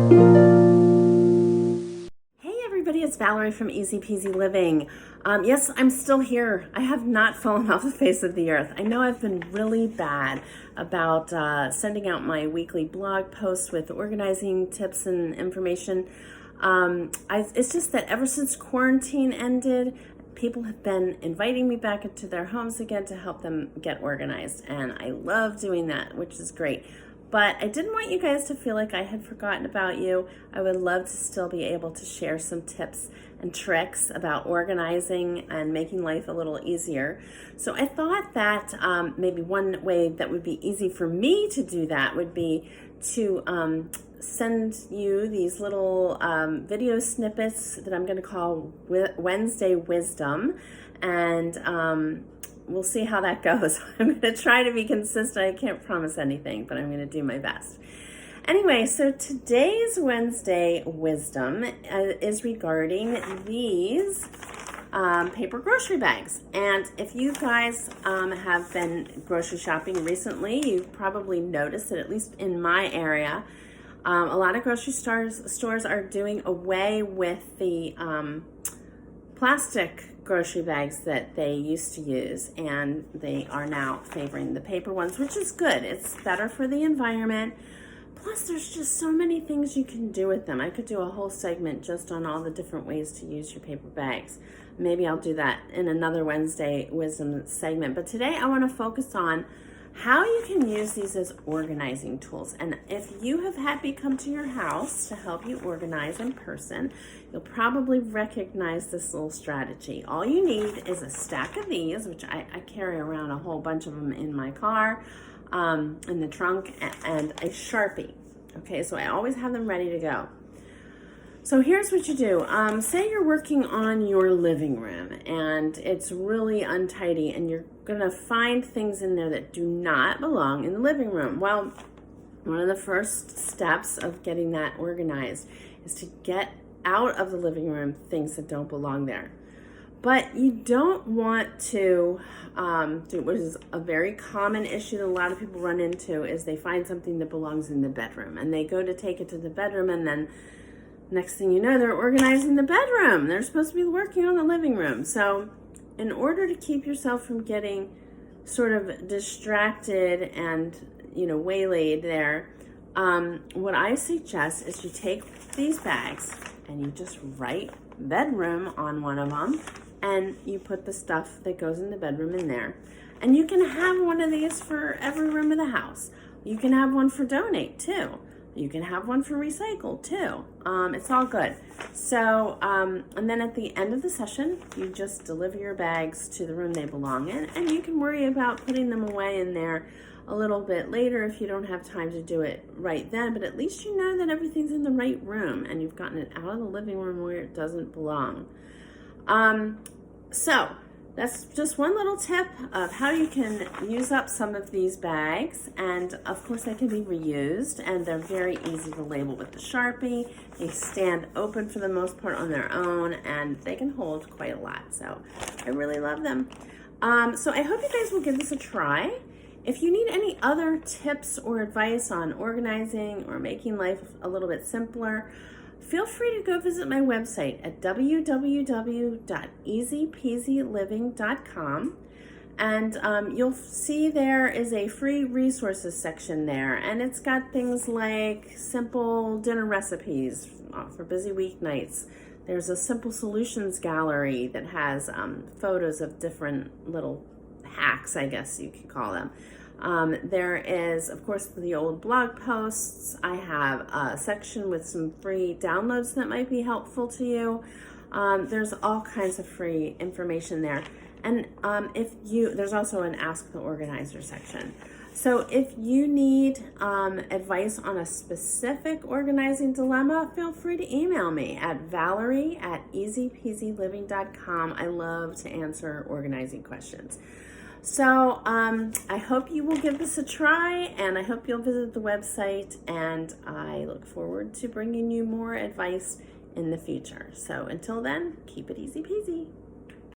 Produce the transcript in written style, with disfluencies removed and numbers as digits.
Hey everybody, it's Valerie from Easy Peasy Living. Yes, I'm still here. I have not fallen off the face of the earth. I know I've been really bad about sending out my weekly blog posts with organizing tips and information. It's just that ever since quarantine ended, people have been inviting me back into their homes again to help them get organized, and I love doing that, which is great. But I didn't want you guys to feel like I had forgotten about you. I would love to still be able to share some tips and tricks about organizing and making life a little easier. So I thought that maybe one way that would be easy for me to do that would be to send you these little video snippets that I'm going to call Wednesday Wisdom, and we'll see how that goes. I'm going to try to be consistent. I can't promise anything, but I'm going to do my best. Anyway, so today's Wednesday Wisdom is regarding these paper grocery bags. And if you guys have been grocery shopping recently, you've probably noticed that at least in my area, a lot of grocery stores are doing away with the plastic grocery bags that they used to use, and they are now favoring the paper ones, which is good. It's better for the environment. Plus, there's just so many things you can do with them. I could do a whole segment just on all the different ways to use your paper bags. Maybe I'll do that in another Wednesday Wisdom segment. But today I want to focus on how you can use these as organizing tools. And if you have had me come to your house to help you organize in person, you'll probably recognize this little strategy. All you need is a stack of these, which I carry around a whole bunch of them in my car, in the trunk, and a Sharpie. Okay, so I always have them ready to go. So here's what you do. Say you're working on your living room and it's really untidy, and you're gonna find things in there that do not belong in the living room. Well, one of the first steps of getting that organized is to get out of the living room things that don't belong there. But you don't want to do what is a very common issue that a lot of people run into, is they find something that belongs in the bedroom and they go to take it to the bedroom, and then next thing you know, they're organizing the bedroom. They're supposed to be working on the living room. So in order to keep yourself from getting sort of distracted and, waylaid there, what I suggest is you take these bags and you just write bedroom on one of them, and you put the stuff that goes in the bedroom in there. And you can have one of these for every room of the house. You can have one for donate too. You can have one for recycle too. It's all good. So, and then at the end of the session, you just deliver your bags to the room they belong in, and you can worry about putting them away in there a little bit later if you don't have time to do it right then, but at least you know that everything's in the right room and you've gotten it out of the living room where it doesn't belong. So that's just one little tip of how you can use up some of these bags. And of course they can be reused, and they're very easy to label with the Sharpie. They stand open for the most part on their own, and they can hold quite a lot. So I really love them. So I hope you guys will give this a try. If you need any other tips or advice on organizing or making life a little bit simpler, feel free to go visit my website at www.easypeasyliving.com, and you'll see there is a free resources section there, and it's got things like simple dinner recipes for busy weeknights. There's a simple solutions gallery that has photos of different little hacks, I guess you could call them. There is, of course, the old blog posts. I have a section with some free downloads that might be helpful to you. There's all kinds of free information there. And there's also an Ask the Organizer section. So if you need advice on a specific organizing dilemma, feel free to email me at valerie@easypeasyliving.com. I love to answer organizing questions. So I hope you will give this a try, and I hope you'll visit the website, and I look forward to bringing you more advice in the future. So until then, keep it easy peasy.